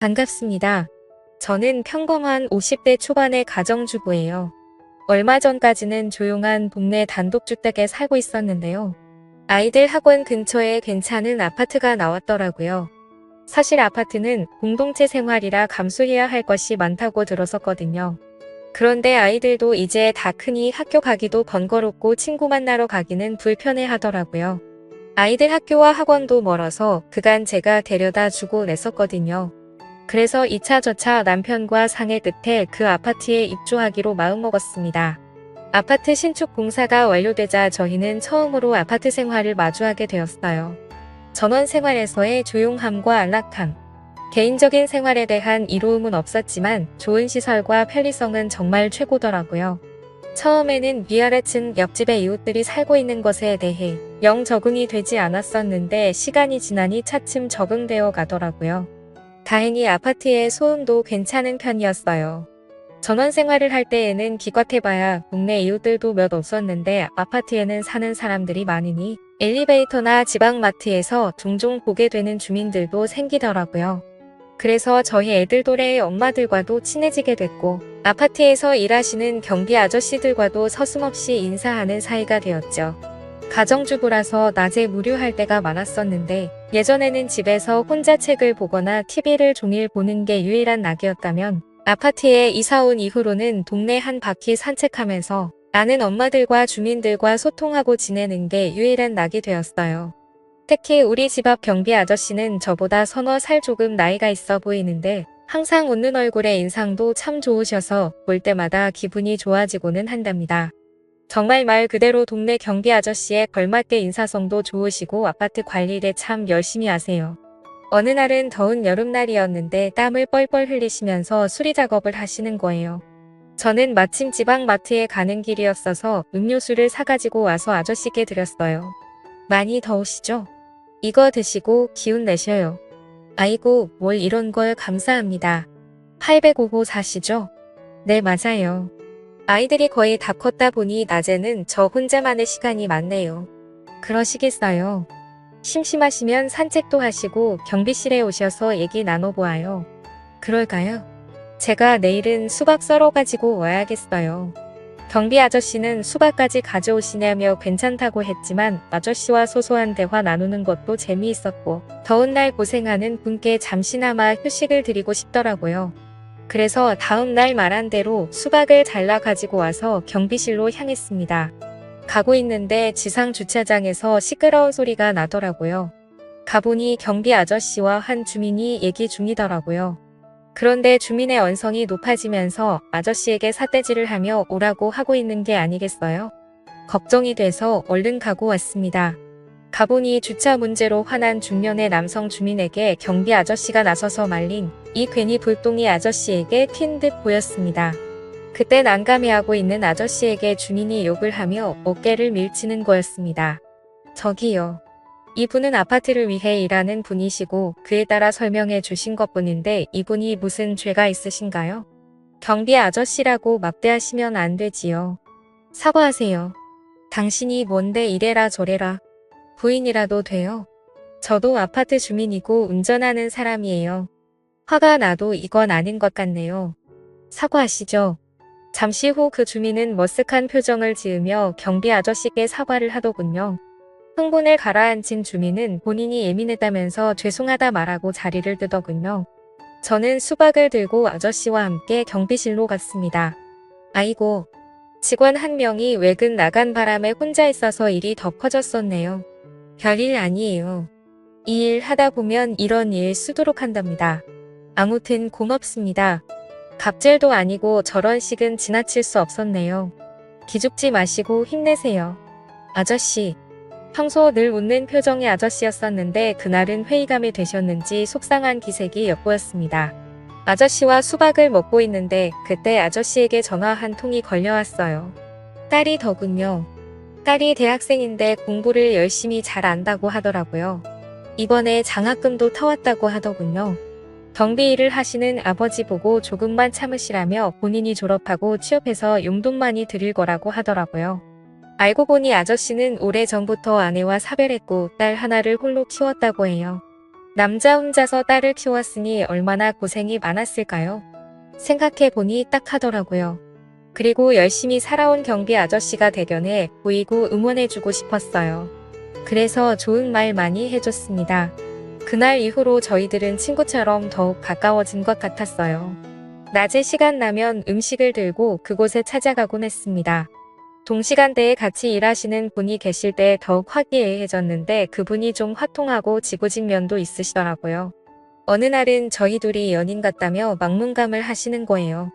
반갑습니다. 저는 평범한 50대 초반의 가정주부예요. 얼마 전까지는 조용한 동네 단독주택에 살고 있었는데요. 아이들 학원 근처에 괜찮은 아파트가 나왔더라고요. 사실 아파트는 공동체 생활이라 감수해야 할 것이 많다고 들었었거든요. 그런데 아이들도 이제 다 크니 학교 가기도 번거롭고 친구 만나러 가기는 불편해 하더라고요. 아이들 학교와 학원도 멀어서 그간 제가 데려다 주고 냈었거든요. 그래서 이차저차 남편과 상의 끝에 그 아파트에 입주하기로 마음먹었습니다. 아파트 신축 공사가 완료되자 저희는 처음으로 아파트 생활을 마주하게 되었어요. 전원 생활에서의 조용함과 안락함. 개인적인 생활에 대한 이로움은 없었지만 좋은 시설과 편리성은 정말 최고더라고요. 처음에는 위아래층 옆집의 이웃들이 살고 있는 것에 대해 영 적응이 되지 않았었는데 시간이 지나니 차츰 적응되어 가더라고요. 다행히 아파트의 소음도 괜찮은 편이었어요. 전원 생활을 할 때에는 기껏해봐야 동네 이웃들도 몇 없었는데 아파트에는 사는 사람들이 많으니 엘리베이터나 지방마트에서 종종 보게 되는 주민들도 생기더라고요. 그래서 저희 애들 또래의 엄마들과도 친해지게 됐고 아파트에서 일하시는 경비 아저씨들과도 서슴없이 인사하는 사이가 되었죠. 가정주부라서 낮에 무료할 때가 많았었는데 예전에는 집에서 혼자 책을 보거나 TV를 종일 보는 게 유일한 낙이었다면 아파트에 이사 온 이후로는 동네 한 바퀴 산책하면서 아는 엄마들과 주민들과 소통하고 지내는 게 유일한 낙이 되었어요. 특히 우리 집 앞 경비 아저씨는 저보다 서너 살 조금 나이가 있어 보이는데 항상 웃는 얼굴에 인상도 참 좋으셔서 볼 때마다 기분이 좋아지고는 한답니다. 정말 말 그대로 동네 경비 아저씨에 걸맞게 인사성도 좋으시고 아파트 관리를 참 열심히 하세요. 어느 날은 더운 여름날이었는데 땀을 뻘뻘 흘리시면서 수리 작업을 하시는 거예요. 저는 마침 지방마트에 가는 길이었어서 음료수를 사가지고 와서 아저씨께 드렸어요. 많이 더우시죠? 이거 드시고 기운 내셔요. 아이고, 뭘 이런 걸 감사합니다. 805호 사시죠? 네, 맞아요. 아이들이 거의 다 컸다 보니 낮에는 저 혼자만의 시간이 많네요. 그러시겠어요. 심심하시면 산책도 하시고 경비실에 오셔서 얘기 나눠보아요. 그럴까요? 제가 내일은 수박 썰어가지고 와야겠어요. 경비 아저씨는 수박까지 가져오시냐며 괜찮다고 했지만 아저씨와 소소한 대화 나누는 것도 재미있었고 더운 날 고생하는 분께 잠시나마 휴식을 드리고 싶더라고요. 그래서 다음 날 말한 대로 수박을 잘라 가지고 와서 경비실로 향했습니다. 가고 있는데 지상 주차장에서 시끄러운 소리가 나더라고요. 가보니 경비 아저씨와 한 주민이 얘기 중이더라고요. 그런데 주민의 언성이 높아지면서 아저씨에게 삿대질을 하며 오라고 하고 있는 게 아니겠어요? 걱정이 돼서 얼른 가고 왔습니다. 가보니 주차 문제로 화난 중년의 남성 주민에게 경비 아저씨가 나서서 말린 이 괜히 불똥이 아저씨에게 튄 듯 보였습니다. 그때 난감해하고 있는 아저씨에게 주민이 욕을 하며 어깨를 밀치는 거였습니다. 저기요. 이분은 아파트를 위해 일하는 분이시고 그에 따라 설명해 주신 것뿐인데 이분이 무슨 죄가 있으신가요? 경비 아저씨라고 막대하시면 안 되지요. 사과하세요. 당신이 뭔데 이래라 저래라. 부인이라도 돼요. 저도 아파트 주민이고 운전하는 사람이에요. 화가 나도 이건 아닌 것 같네요. 사과하시죠. 잠시 후 그 주민은 머쓱한 표정을 지으며 경비 아저씨께 사과를 하더군요. 흥분을 가라앉힌 주민은 본인이 예민했다면서 죄송하다 말하고 자리를 뜨더군요. 저는 수박을 들고 아저씨와 함께 경비실로 갔습니다. 아이고, 직원 한 명이 외근 나간 바람에 혼자 있어서 일이 더 커졌었네요. 별일 아니에요. 이 일 하다 보면 이런 일 수두룩 한답니다. 아무튼 고맙습니다. 갑질도 아니고 저런 식은 지나칠 수 없었네요. 기죽지 마시고 힘내세요. 아저씨. 평소 늘 웃는 표정의 아저씨였었는데 그날은 회의감이 되셨는지 속상한 기색이 엿보였습니다. 아저씨와 수박을 먹고 있는데 그때 아저씨에게 전화 한 통이 걸려왔어요. 딸이 더군요. 딸이 대학생인데 공부를 열심히 잘 안다고 하더라고요. 이번에 장학금도 타왔다고 하더군요. 경비 일을 하시는 아버지 보고 조금만 참으시라며 본인이 졸업하고 취업해서 용돈 많이 드릴 거라고 하더라고요. 알고 보니 아저씨는 오래전부터 아내와 사별했고 딸 하나를 홀로 키웠다고 해요. 남자 혼자서 딸을 키웠으니 얼마나 고생이 많았을까요? 생각해보니 딱 하더라고요. 그리고 열심히 살아온 경비 아저씨가 대견해 보이고 응원해주고 싶었어요. 그래서 좋은 말 많이 해줬습니다. 그날 이후로 저희들은 친구처럼 더욱 가까워진 것 같았어요. 낮에 시간 나면 음식을 들고 그곳에 찾아가곤 했습니다. 동시간대에 같이 일하시는 분이 계실 때 더욱 화기애애해졌는데 그분이 좀 화통하고 지고진 면도 있으시더라고요. 어느 날은 저희 둘이 연인 같다며 막문감을 하시는 거예요.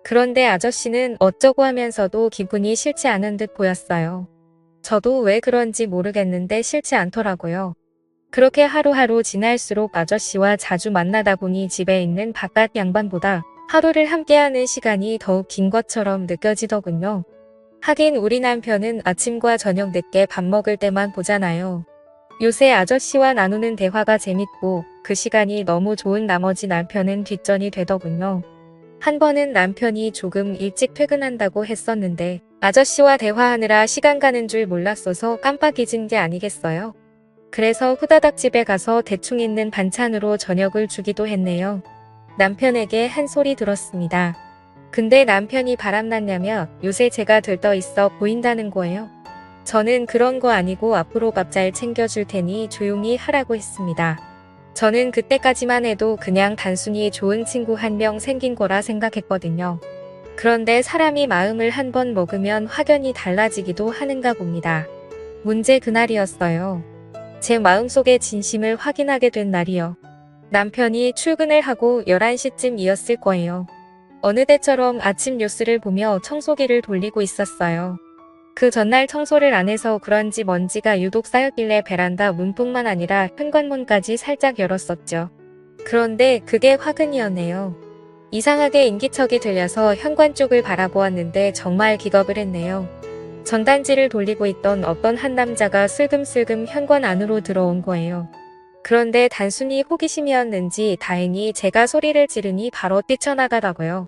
그런데 아저씨는 어쩌고 하면서도 기분이 싫지 않은 듯 보였어요. 저도 왜 그런지 모르겠는데 싫지 않더라고요. 그렇게 하루하루 지날수록 아저씨와 자주 만나다 보니 집에 있는 바깥 양반보다 하루를 함께하는 시간이 더욱 긴 것처럼 느껴지더군요. 하긴 우리 남편은 아침과 저녁 늦게 밥 먹을 때만 보잖아요. 요새 아저씨와 나누는 대화가 재밌고 그 시간이 너무 좋은 나머지 남편은 뒷전이 되더군요. 한 번은 남편이 조금 일찍 퇴근한다고 했었는데 아저씨와 대화하느라 시간 가는 줄 몰랐어서 깜빡 잊은 게 아니겠어요? 그래서 후다닥 집에 가서 대충 있는 반찬으로 저녁을 주기도 했네요. 남편에게 한 소리 들었습니다. 근데 남편이 바람났냐며 요새 제가 들떠 있어 보인다는 거예요. 저는 그런 거 아니고 앞으로 밥 잘 챙겨줄 테니 조용히 하라고 했습니다. 저는 그때까지만 해도 그냥 단순히 좋은 친구 한 명 생긴 거라 생각했거든요. 그런데 사람이 마음을 한 번 먹으면 확연히 달라지기도 하는가 봅니다. 문제 그날이었어요. 제 마음속의 진심을 확인하게 된 날이요. 남편이 출근을 하고 11시쯤이었을 거예요. 어느 때처럼 아침 뉴스를 보며 청소기를 돌리고 있었어요. 그 전날 청소를 안 해서 그런지 먼지가 유독 쌓였길래 베란다 문뿐만 아니라 현관문까지 살짝 열었었죠. 그런데 그게 화근이었네요. 이상하게 인기척이 들려서 현관 쪽을 바라보았는데 정말 기겁을 했네요. 전단지를 돌리고 있던 어떤 한 남자가 슬금슬금 현관 안으로 들어온 거예요. 그런데 단순히 호기심이었는지 다행히 제가 소리를 지르니 바로 뛰쳐나가더라고요.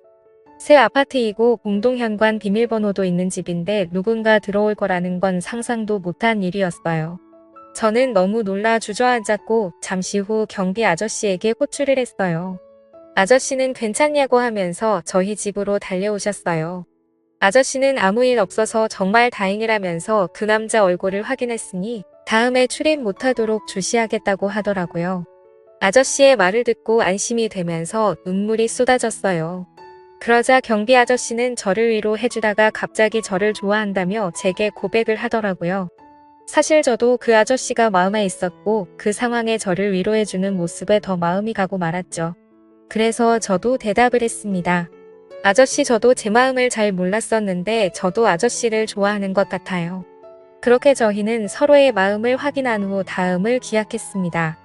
새 아파트이고 공동현관 비밀번호도 있는 집인데 누군가 들어올 거라는 건 상상도 못한 일이었어요. 저는 너무 놀라 주저앉았고 잠시 후 경비 아저씨에게 호출을 했어요. 아저씨는 괜찮냐고 하면서 저희 집으로 달려오셨어요. 아저씨는 아무 일 없어서 정말 다행이라면서 그 남자 얼굴을 확인했으니 다음에 출입 못하도록 주시하겠다고 하더라고요. 아저씨의 말을 듣고 안심이 되면서 눈물이 쏟아졌어요. 그러자 경비 아저씨는 저를 위로해주다가 갑자기 저를 좋아한다며 제게 고백을 하더라고요. 사실 저도 그 아저씨가 마음에 있었고 그 상황에 저를 위로해주는 모습에 더 마음이 가고 말았죠. 그래서 저도 대답을 했습니다. 아저씨 저도 제 마음을 잘 몰랐었는데 저도 아저씨를 좋아하는 것 같아요. 그렇게 저희는 서로의 마음을 확인한 후 다음을 기약했습니다.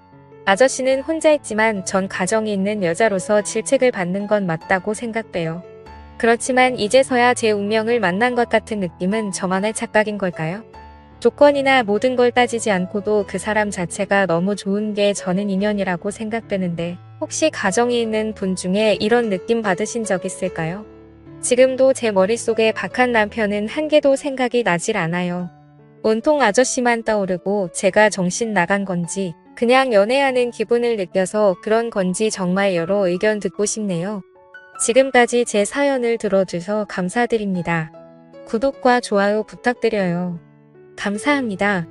아저씨는 혼자 있지만 전 가정이 있는 여자로서 질책을 받는 건 맞다고 생각돼요. 그렇지만 이제서야 제 운명을 만난 것 같은 느낌은 저만의 착각인 걸까요? 조건이나 모든 걸 따지지 않고도 그 사람 자체가 너무 좋은 게 저는 인연이라고 생각되는데 혹시 가정이 있는 분 중에 이런 느낌 받으신 적 있을까요? 지금도 제 머릿속에 박한 남편은 한 개도 생각이 나질 않아요. 온통 아저씨만 떠오르고 제가 정신 나간 건지 그냥 연애하는 기분을 느껴서 그런 건지 정말 여러 의견 듣고 싶네요. 지금까지 제 사연을 들어주셔서 감사드립니다. 구독과 좋아요 부탁드려요. 감사합니다.